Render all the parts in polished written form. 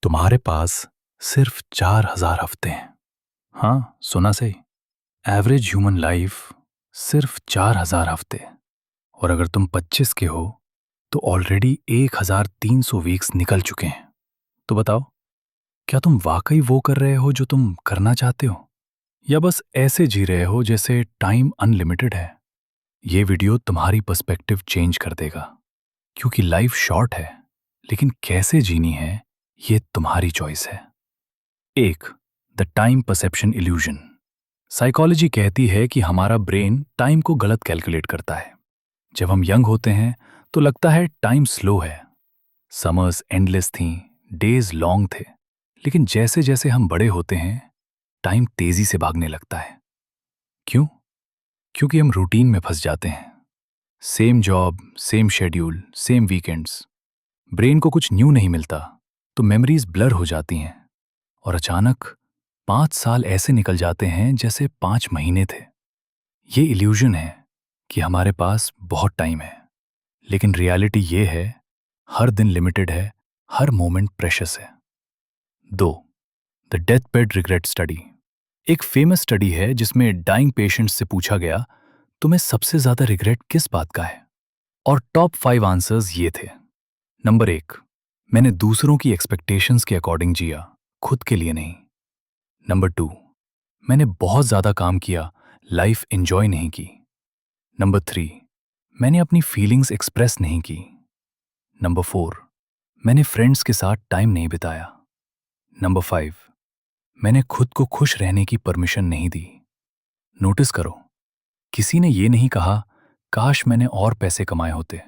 तुम्हारे पास सिर्फ 4,000 हफ्ते हैं। हाँ, सुना सही। एवरेज ह्यूमन लाइफ सिर्फ 4,000 हफ्ते। और अगर तुम 25 के हो तो ऑलरेडी 1,300 वीक्स निकल चुके हैं। तो बताओ, क्या तुम वाकई वो कर रहे हो जो तुम करना चाहते हो, या बस ऐसे जी रहे हो जैसे टाइम अनलिमिटेड है? ये वीडियो तुम्हारी पर्सपेक्टिव चेंज कर देगा, क्योंकि लाइफ शॉर्ट है, लेकिन कैसे जीनी है ये तुम्हारी चॉइस है। एक, the time perception illusion. Psychology कहती है कि हमारा ब्रेन टाइम को गलत कैलकुलेट करता है। जब हम यंग होते हैं तो लगता है टाइम स्लो है। समर्स एंडलेस थीं, डेज लॉन्ग थे। लेकिन जैसे जैसे हम बड़े होते हैं, टाइम तेजी से भागने लगता है। क्यों? क्योंकि हम रूटीन में फंस जाते हैं। Same job, same schedule, same weekends. Brain को कुछ न्यू नहीं मिलता, तो मेमोरीज ब्लर हो जाती हैं। और अचानक 5 साल ऐसे निकल जाते हैं जैसे 5 महीने थे। ये इल्यूजन है कि हमारे पास बहुत टाइम है, लेकिन रियलिटी ये है, हर दिन लिमिटेड है, हर मोमेंट प्रेशियस है। 2, the death bed regret study. एक फेमस स्टडी है जिसमें डाइंग पेशेंट्स से पूछा गया, तुम्हें सबसे ज्यादा रिग्रेट किस बात का है? और टॉप 5 आंसर्स ये थे। नंबर 1, मैंने दूसरों की एक्सपेक्टेशंस के अकॉर्डिंग जिया, खुद के लिए नहीं। नंबर 2, मैंने बहुत ज्यादा काम किया, लाइफ एंजॉय नहीं की। नंबर 3, मैंने अपनी फीलिंग्स एक्सप्रेस नहीं की। नंबर 4, मैंने फ्रेंड्स के साथ टाइम नहीं बिताया। नंबर 5, मैंने खुद को खुश रहने की परमिशन नहीं दी। नोटिस करो, किसी ने ये नहीं कहा, काश मैंने और पैसे कमाए होते।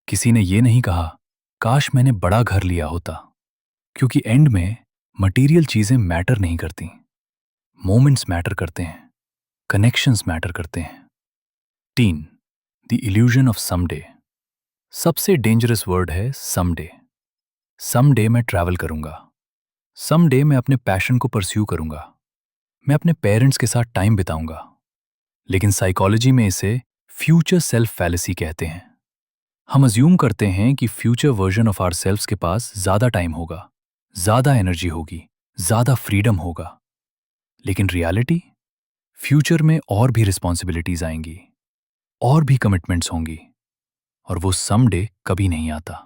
किसी ने ये नहीं कहा, काश मैंने बड़ा घर लिया होता। क्योंकि एंड में मटेरियल चीजें मैटर नहीं करती, मोमेंट्स मैटर करते हैं, कनेक्शंस मैटर करते हैं। 3, द इल्यूजन ऑफ समडे। सबसे डेंजरस वर्ड है समडे। समडे मैं ट्रैवल करूंगा, समडे मैं अपने पैशन को परस्यू करूंगा, मैं अपने पेरेंट्स के साथ टाइम बिताऊंगा। लेकिन साइकोलॉजी में इसे फ्यूचर सेल्फ फैलेसी कहते हैं। हम अज्यूम करते हैं कि future version of our selfs के पास ज्यादा टाइम होगा, ज्यादा एनर्जी होगी, ज्यादा फ्रीडम होगा। लेकिन रियलिटी, फ्यूचर में और भी रिस्पॉन्सिबिलिटीज आएंगी, और भी कमिटमेंट्स होंगी, और वो समडे कभी नहीं आता।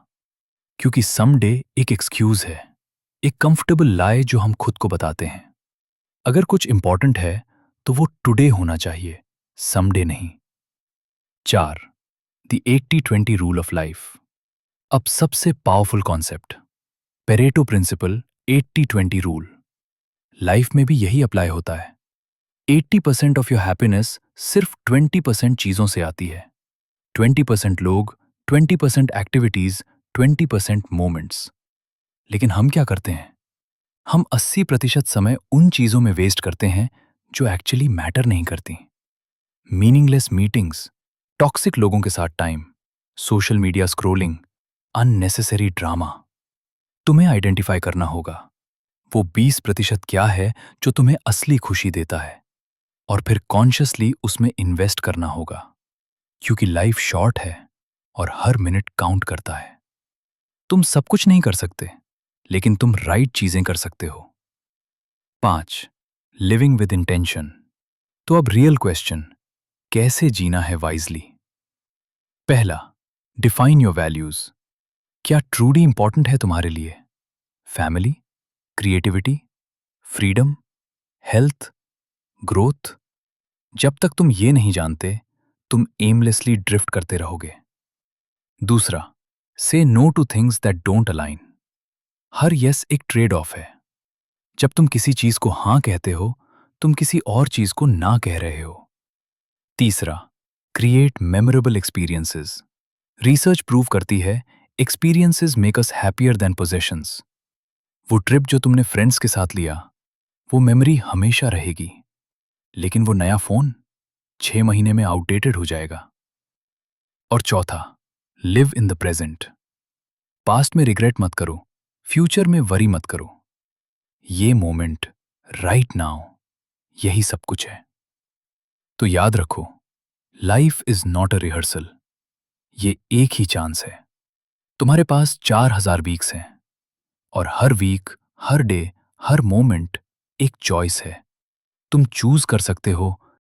क्योंकि समडे एक एक्सक्यूज है, एक कंफर्टेबल लाई जो हम खुद को बताते हैं। अगर कुछ इंपॉर्टेंट है तो वो टुडे होना चाहिए, समडे नहीं। 4, द 80-20 रूल ऑफ लाइफ। अब सबसे powerful concept, Pareto principle, 80-20 rule. Life में भी यही अप्लाई होता है। 80% ऑफ योर हैप्पीनेस सिर्फ 20% चीजों से आती है। 20% लोग, 20% एक्टिविटीज, 20% मोमेंट्स। लेकिन हम क्या करते हैं? हम 80% समय उन चीजों में वेस्ट करते हैं जो एक्चुअली मैटर नहीं करती। मीनिंगलेस मीटिंग्स, टॉक्सिक लोगों के साथ time, social media scrolling, unnecessary drama. तुम्हें आइडेंटिफाई करना होगा, वो 20% क्या है जो तुम्हें असली खुशी देता है, और फिर कॉन्शियसली उसमें इन्वेस्ट करना होगा। क्योंकि लाइफ शॉर्ट है और हर मिनट काउंट करता है। तुम सब कुछ नहीं कर सकते, लेकिन तुम राइट चीजें कर सकते हो। 5, लिविंग विद इंटेंशन। तो अब रियल क्वेश्चन, कैसे जीना है वाइजली? पहला, डिफाइन योर वैल्यूज। क्या ट्रूली इंपॉर्टेंट है तुम्हारे लिए? Family, creativity, freedom, health, growth? जब तक तुम ये नहीं जानते, तुम एमलेसली ड्रिफ्ट करते रहोगे। दूसरा, say no to things that don't align. हर यस एक ट्रेड ऑफ है। जब तुम किसी चीज को हां कहते हो, तुम किसी और चीज को ना कह रहे हो। तीसरा, create memorable experiences. Research prove करती है, experiences make us happier than possessions. वो ट्रिप जो तुमने फ्रेंड्स के साथ लिया, वो मेमोरी हमेशा रहेगी। लेकिन वो नया फोन 6 महीने में आउटडेटेड हो जाएगा। और चौथा, live in the present. Past में रिग्रेट मत करो, फ्यूचर में वरी मत करो। ये मोमेंट, राइट नाउ, यही सब कुछ है। तो याद रखो, life is not a rehearsal, ये एक ही चांस है। तुम्हारे पास 4,000 वीक्स हैं, और हर वीक हर डे, हर मोमेंट एक चॉइस है। तुम चूज कर सकते हो